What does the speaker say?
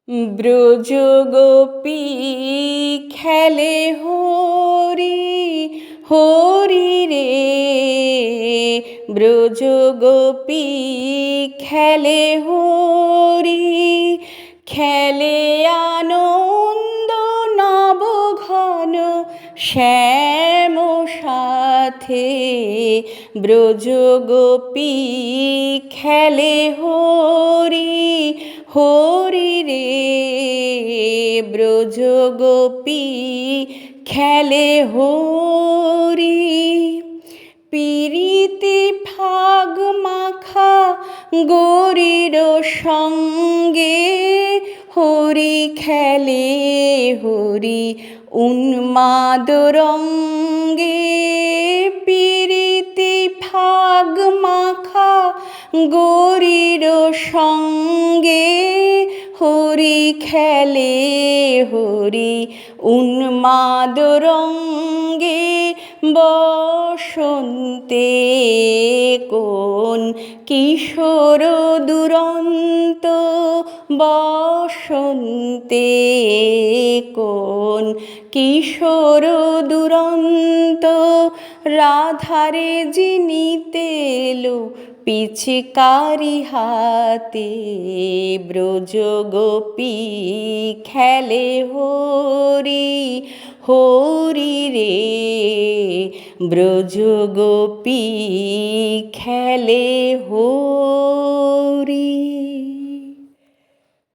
ব্রজগোপী খেলে হরি হরি রে। ব্রজগোপী খেলে হরি, খেলে আনন্দ নবঘন শ্যাম সাথে। ব্রজগোপী খেলে হরি হরি রে। ব্রজগোপী খেলে হরি, পীরিতি ফাগ মাখা গৌরীর সঙ্গে হরি খেলে হরি উন্মাদ রঙ্গে। পীরিতি ফাগ মাখা গৌরীর সঙ্গে হরি খেলে হরি উন্মাদ রঙ্গে। বসন্তে কোন কিশোর দুরন্ত, বসন্তে কোন কিশোর দুরন্ত রাধারে জিনিতে এলো পিচকারি হাতে। ব্রজগোপী খেলে হরি হরি রে। ব্রজগোপী খেলে হরি।